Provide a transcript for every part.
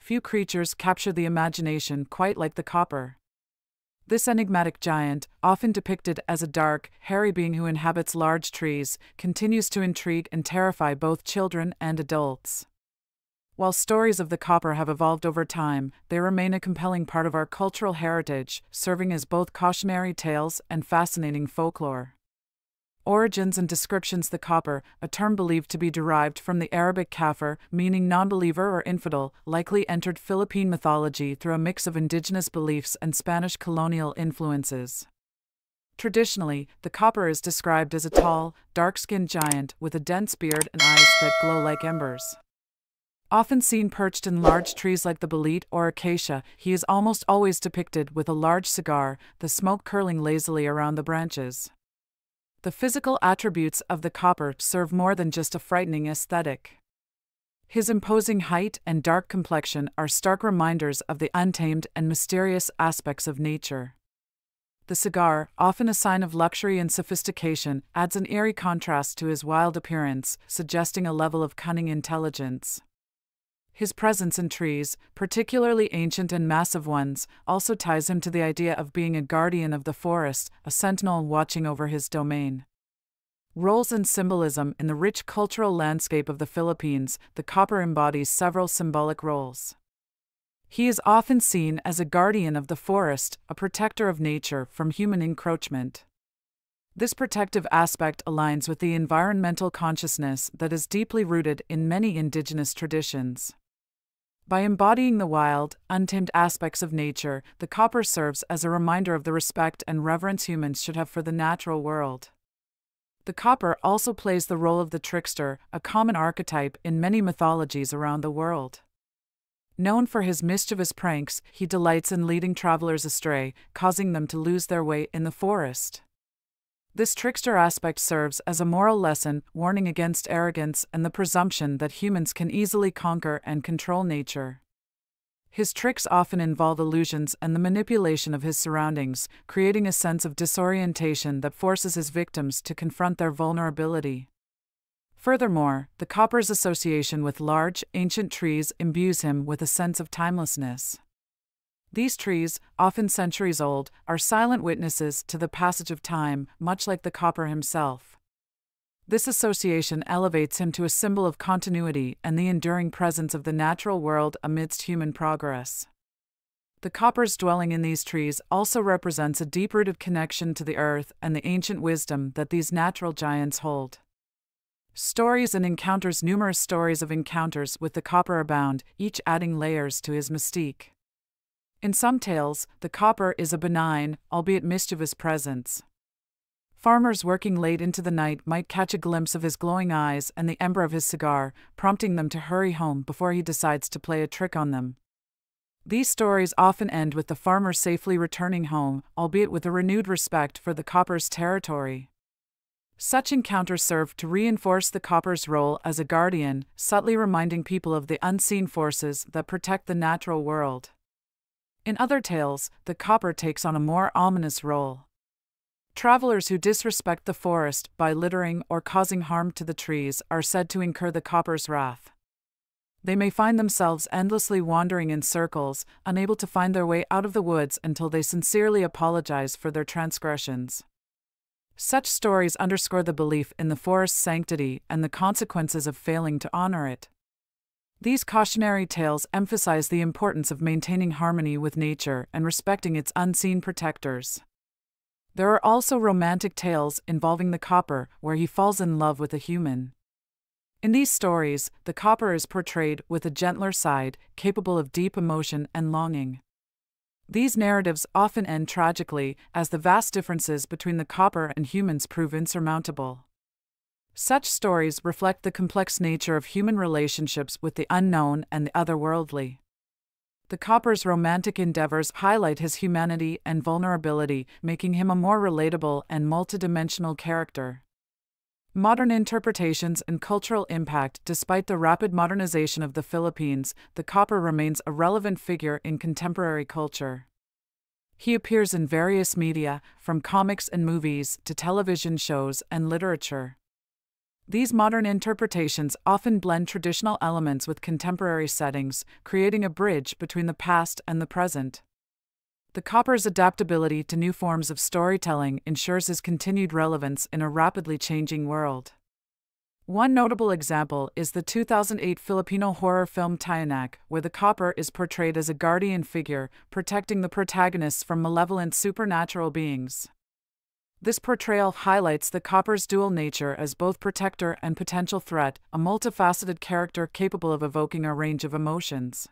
few creatures capture the imagination quite like the Kapre. This enigmatic giant, often depicted as a dark, hairy being who inhabits large trees, continues to intrigue and terrify both children and adults. While stories of the Kapre have evolved over time, they remain a compelling part of our cultural heritage, serving as both cautionary tales and fascinating folklore. Origins and descriptions. The Kapre, a term believed to be derived from the Arabic kafir, meaning non-believer or infidel, likely entered Philippine mythology through a mix of indigenous beliefs and Spanish colonial influences. Traditionally, the Kapre is described as a tall, dark-skinned giant with a dense beard and eyes that glow like embers. Often seen perched in large trees like the bolete or acacia, he is almost always depicted with a large cigar, the smoke curling lazily around the branches. The physical attributes of the Kapre serve more than just a frightening aesthetic. His imposing height and dark complexion are stark reminders of the untamed and mysterious aspects of nature. The cigar, often a sign of luxury and sophistication, adds an eerie contrast to his wild appearance, suggesting a level of cunning intelligence. His presence in trees, particularly ancient and massive ones, also ties him to the idea of being a guardian of the forest, a sentinel watching over his domain. Roles and symbolism. In the rich cultural landscape of the Philippines, the Kapre embodies several symbolic roles. He is often seen as a guardian of the forest, a protector of nature from human encroachment. This protective aspect aligns with the environmental consciousness that is deeply rooted in many indigenous traditions. By embodying the wild, untamed aspects of nature, the Kapre serves as a reminder of the respect and reverence humans should have for the natural world. The Kapre also plays the role of the trickster, a common archetype in many mythologies around the world. Known for his mischievous pranks, he delights in leading travelers astray, causing them to lose their way in the forest. This trickster aspect serves as a moral lesson, warning against arrogance and the presumption that humans can easily conquer and control nature. His tricks often involve illusions and the manipulation of his surroundings, creating a sense of disorientation that forces his victims to confront their vulnerability. Furthermore, the Kapre's association with large, ancient trees imbues him with a sense of timelessness. These trees, often centuries old, are silent witnesses to the passage of time, much like the Kapre himself. This association elevates him to a symbol of continuity and the enduring presence of the natural world amidst human progress. The Kapre's dwelling in these trees also represents a deep-rooted connection to the earth and the ancient wisdom that these natural giants hold. Stories and encounters. Numerous stories of encounters with the Kapre abound, each adding layers to his mystique. In some tales, the Kapre is a benign, albeit mischievous presence. Farmers working late into the night might catch a glimpse of his glowing eyes and the ember of his cigar, prompting them to hurry home before he decides to play a trick on them. These stories often end with the farmer safely returning home, albeit with a renewed respect for the Kapre's territory. Such encounters serve to reinforce the Kapre's role as a guardian, subtly reminding people of the unseen forces that protect the natural world. In other tales, the Kapre takes on a more ominous role. Travelers who disrespect the forest by littering or causing harm to the trees are said to incur the Kapre's wrath. They may find themselves endlessly wandering in circles, unable to find their way out of the woods until they sincerely apologize for their transgressions. Such stories underscore the belief in the forest's sanctity and the consequences of failing to honor it. These cautionary tales emphasize the importance of maintaining harmony with nature and respecting its unseen protectors. There are also romantic tales involving the Kapre, where he falls in love with a human. In these stories, the Kapre is portrayed with a gentler side, capable of deep emotion and longing. These narratives often end tragically, as the vast differences between the Kapre and humans prove insurmountable. Such stories reflect the complex nature of human relationships with the unknown and the otherworldly. The Kapre's romantic endeavors highlight his humanity and vulnerability, making him a more relatable and multidimensional character. Modern interpretations and cultural impact. Despite the rapid modernization of the Philippines, the Kapre remains a relevant figure in contemporary culture. He appears in various media, from comics and movies to television shows and literature. These modern interpretations often blend traditional elements with contemporary settings, creating a bridge between the past and the present. The Kapre's adaptability to new forms of storytelling ensures his continued relevance in a rapidly changing world. One notable example is the 2008 Filipino horror film Tiyanak, where the Kapre is portrayed as a guardian figure, protecting the protagonists from malevolent supernatural beings. This portrayal highlights the Kapre's dual nature as both protector and potential threat, a multifaceted character capable of evoking a range of emotions.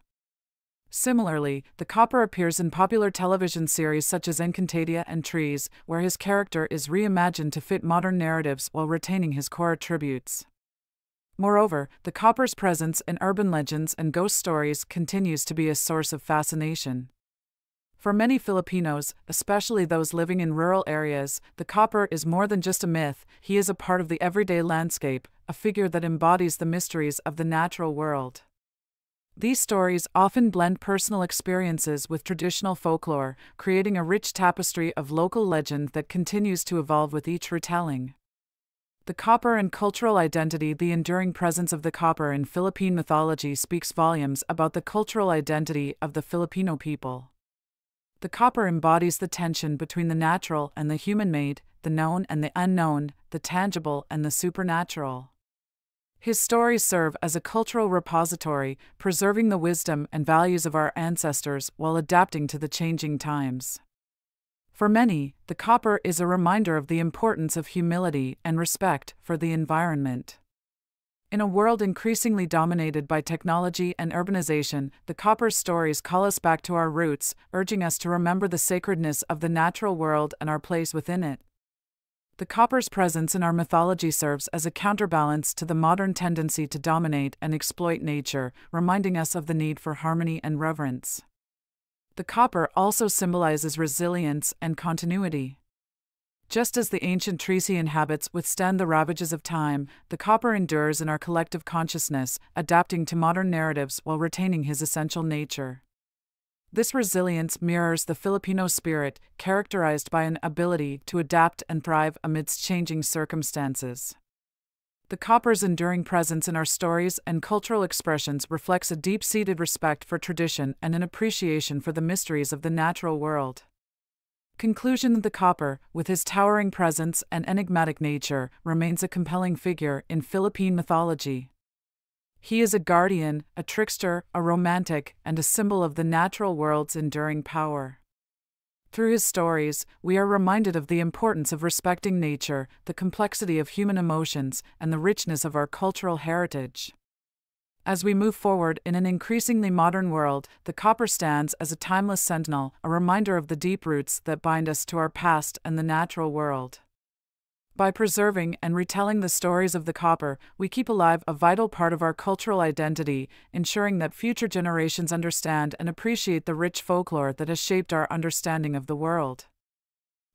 Similarly, the Kapre appears in popular television series such as Encantadia and Trees, where his character is reimagined to fit modern narratives while retaining his core attributes. Moreover, the Kapre's presence in urban legends and ghost stories continues to be a source of fascination. For many Filipinos, especially those living in rural areas, the Kapre is more than just a myth. He is a part of the everyday landscape, a figure that embodies the mysteries of the natural world. These stories often blend personal experiences with traditional folklore, creating a rich tapestry of local legend that continues to evolve with each retelling. The Kapre and cultural identity. The enduring presence of the Kapre in Philippine mythology speaks volumes about the cultural identity of the Filipino people. The Kapre embodies the tension between the natural and the human-made, the known and the unknown, the tangible and the supernatural. His stories serve as a cultural repository, preserving the wisdom and values of our ancestors while adapting to the changing times. For many, the Kapre is a reminder of the importance of humility and respect for the environment. In a world increasingly dominated by technology and urbanization, the Kapre's stories call us back to our roots, urging us to remember the sacredness of the natural world and our place within it. The Kapre's presence in our mythology serves as a counterbalance to the modern tendency to dominate and exploit nature, reminding us of the need for harmony and reverence. The Kapre also symbolizes resilience and continuity. Just as the ancient trees he inhabits withstand the ravages of time, the Kapre endures in our collective consciousness, adapting to modern narratives while retaining his essential nature. This resilience mirrors the Filipino spirit, characterized by an ability to adapt and thrive amidst changing circumstances. The Kapre's enduring presence in our stories and cultural expressions reflects a deep-seated respect for tradition and an appreciation for the mysteries of the natural world. Conclusion: the Kapre, with his towering presence and enigmatic nature, remains a compelling figure in Philippine mythology. He is a guardian, a trickster, a romantic, and a symbol of the natural world's enduring power. Through his stories, we are reminded of the importance of respecting nature, the complexity of human emotions, and the richness of our cultural heritage. As we move forward in an increasingly modern world, the Kapre stands as a timeless sentinel, a reminder of the deep roots that bind us to our past and the natural world. By preserving and retelling the stories of the Kapre, we keep alive a vital part of our cultural identity, ensuring that future generations understand and appreciate the rich folklore that has shaped our understanding of the world.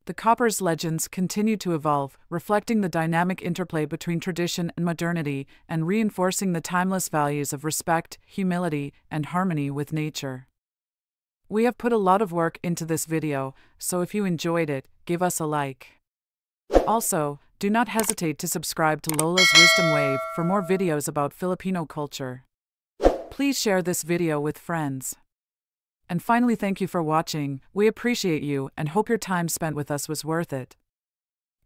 The Kapre's legends continue to evolve, reflecting the dynamic interplay between tradition and modernity, and reinforcing the timeless values of respect, humility, and harmony with nature. We have put a lot of work into this video, so if you enjoyed it, give us a like. Also, do not hesitate to subscribe to Lola's Wisdom Wave for more videos about Filipino culture. Please share this video with friends. And finally, thank you for watching. We appreciate you and hope your time spent with us was worth it.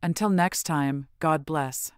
Until next time, God bless.